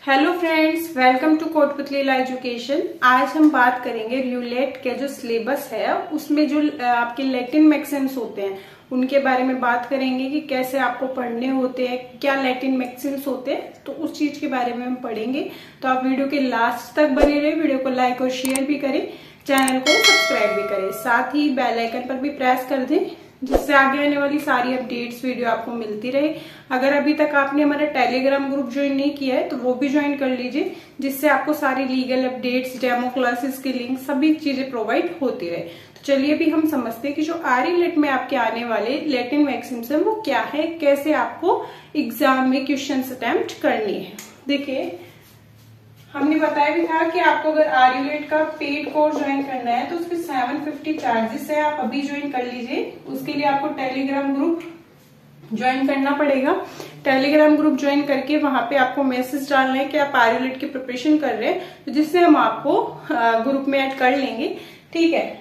Hello friends, welcome to Kotputli education. आज हम बात करेंगे र्यूलेट के जो सिलेबस है उसमें जो आपके लैटिन मैक्सिम्स होते हैं उनके बारे में बात करेंगे कि कैसे आपको पढ़ने होते हैं, क्या लैटिन मैक्सिम्स होते हैं, तो उस चीज के बारे में हम पढ़ेंगे। तो आप वीडियो के लास्ट तक बने रहे, वीडियो को लाइक और शेयर भी करें, चैनल को सब्सक्राइब भी करें, साथ ही बेल आइकन पर भी प्रेस कर दें जिससे आगे आने वाली सारी अपडेट्स वीडियो आपको मिलती रहे। अगर अभी तक आपने हमारा टेलीग्राम ग्रुप ज्वाइन नहीं किया है तो वो भी ज्वाइन कर लीजिए, जिससे आपको सारी लीगल अपडेट्स, डेमो क्लासेस के लिंक, सभी चीजें प्रोवाइड होती रहे। तो चलिए अभी हम समझते हैं कि जो आरईलेट में आपके आने वाले लैटिन मैक्सिम्स है वो क्या है, कैसे आपको एग्जाम में क्वेश्चन अटेम्प्ट करनी है। देखिए, हमने बताया भी था कि आपको अगर आरईलेट का पेड कोर्स ज्वाइन करना है तो उसके 750 चार्जेस है, आप अभी ज्वाइन कर लीजिए। उसके लिए आपको टेलीग्राम ग्रुप ज्वाइन करना पड़ेगा। टेलीग्राम ग्रुप ज्वाइन करके वहां पे आपको मैसेज डालना है कि आप आरईलेट की प्रिपरेशन कर रहे हैं, तो जिससे हम आपको ग्रुप में ऐड कर लेंगे, ठीक है,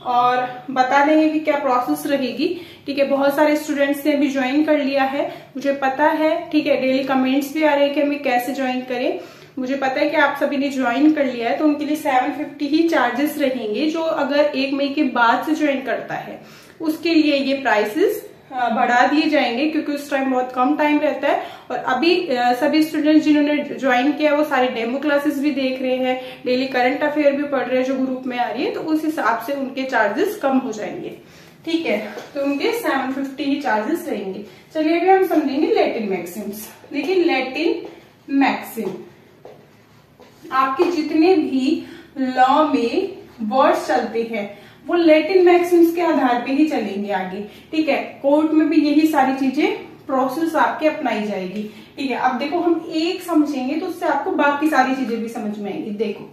और बता देंगे कि क्या प्रोसेस रहेगी। ठीक है, बहुत सारे स्टूडेंट्स ने अभी ज्वाइन कर लिया है, मुझे पता है। ठीक है, डेली कमेंट्स भी आ रहे हैं कि हमें कैसे ज्वाइन करें। मुझे पता है कि आप सभी ने ज्वाइन कर लिया है, तो उनके लिए 750 ही चार्जेस रहेंगे। जो अगर 1 मई के बाद से ज्वाइन करता है उसके लिए ये प्राइसेस बढ़ा दिए जाएंगे, क्योंकि उस टाइम बहुत कम टाइम रहता है। और अभी सभी स्टूडेंट्स जिन्होंने ज्वाइन किया वो सारे डेमो क्लासेस भी देख रहे हैं, डेली करंट अफेयर भी पढ़ रहे हैं जो ग्रुप में आ रही है, तो उस हिसाब से उनके चार्जेस कम हो जाएंगे। ठीक है, तो उनके 750 ही चार्जेस रहेंगे। चलिए अभी हम समझेंगे लैटिन मैक्सिम्स। देखिए, लैटिन मैक्सिम आपके जितने भी लॉ में वर्ड्स चलते हैं वो लैटिन मैक्सिम्स के आधार पे ही चलेंगे आगे। ठीक है, कोर्ट में भी यही सारी चीजें प्रोसेस आपके अपनाई जाएगी। ठीक है, अब देखो, हम एक समझेंगे तो उससे आपको बाकी सारी चीजें भी समझ में आएंगी। देखो,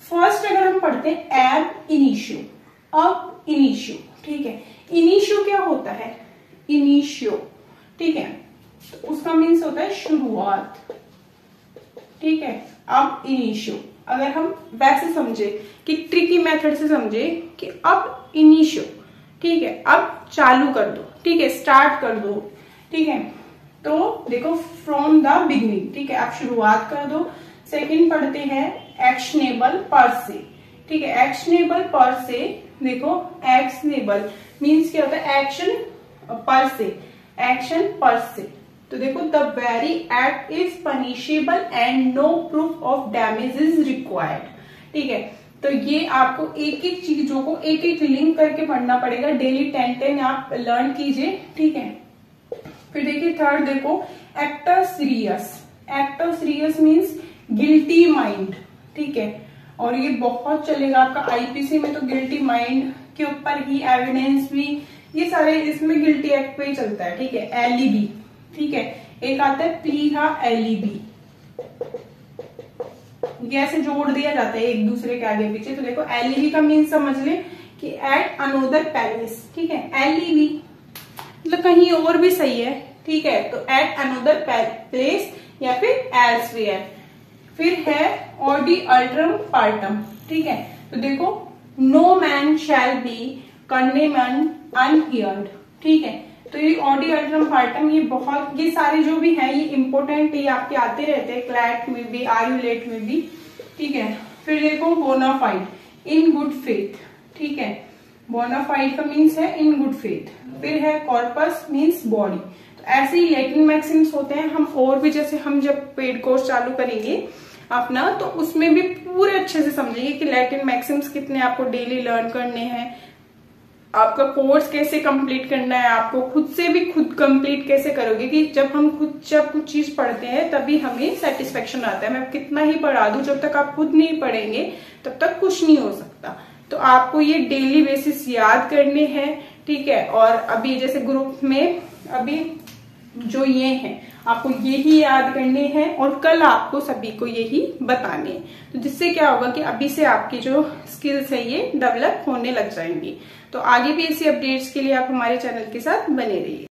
फर्स्ट अगर हम पढ़ते हैं एब इनिशियो, अब इनिशियो। ठीक है, इनिशियो क्या होता है? इनिशियो, ठीक है, तो उसका मीन्स होता है शुरुआत। ठीक है, अब इनिशियो अगर हम वैसे समझे कि ट्रिकी मेथड से समझे कि अब इनिशियो, ठीक है, अब चालू कर दो, ठीक है, स्टार्ट कर दो। ठीक है, तो देखो फ्रॉम द बिगिनिंग, ठीक है, आप शुरुआत कर दो। सेकंड पढ़ते हैं एक्शनेबल पर से। ठीक है, एक्शनेबल पर से, देखो एक्शनेबल मीन्स क्या होता है? एक्शन पर से, एक्शन पर से। तो देखो, the very act is punishable and no proof of damage is required. ठीक है, तो ये आपको एक एक चीजों को एक एक लिंक करके पढ़ना पड़ेगा। डेली 10-10 आप लर्न कीजिए। ठीक है, फिर देखिए थर्ड, देखो actor serious. Actor serious means guilty mind. ठीक है, और ये बहुत चलेगा आपका आईपीसी में, तो गिल्टी माइंड के ऊपर ही एविडेंस भी, ये सारे इसमें गिल्टी एक्ट पे ही चलता है। ठीक है, एलिबी। ठीक है, एक आता है प्लीहा एलिबी, ये ऐसे जोड़ दिया जाता है एक दूसरे के आगे पीछे। तो देखो, एलिबी का मीन समझ ले कि एट अनोदर पैलेस। ठीक है, एलिबी मतलब कहीं और भी सही है। ठीक है, तो एट अनोदर प्लेस या फिर एल्सवेयर। फिर है ऑडी अल्ट्रम पार्टम। ठीक है, तो देखो no man shall be कंडेम्न्ड unheard. ठीक है, तो ये ऑडी अल्ट्रम पार्टम, ये बहुत, ये सारे जो भी है ये इंपोर्टेंट, ये आपके आते रहते हैं क्लैट में भी, आरईलेट में भी। ठीक है, फिर देखो बोनाफाइड, इन गुड फेथ। ठीक है, बोनाफाइड का मीन्स है इन गुड फेथ। फिर है कॉर्पस मीन्स बॉडी। तो ऐसे ही लैटिन मैक्सिम्स होते हैं। हम और भी, जैसे हम जब पेड कोर्स चालू करेंगे अपना, तो उसमें भी पूरे अच्छे से समझेंगे कि लैटिन मैक्सिम्स कितने आपको डेली लर्न करने हैं, आपका कोर्स कैसे कंप्लीट करना है, आपको खुद से भी खुद कंप्लीट कैसे करोगे। कि जब कुछ चीज पढ़ते हैं तभी हमें सेटिस्फेक्शन आता है। मैं कितना ही पढ़ा दूं, जब तक आप खुद नहीं पढ़ेंगे तब तक कुछ नहीं हो सकता। तो आपको ये डेली बेसिस याद करने हैं। ठीक है, और अभी जैसे ग्रुप में अभी जो ये हैं आपको यही याद करने हैं, और कल आपको सभी को यही बताने हैं। तो जिससे क्या होगा कि अभी से आपकी जो स्किल्स है ये डेवलप होने लग जाएंगी। तो आगे भी ऐसी अपडेट्स के लिए आप हमारे चैनल के साथ बने रहिए।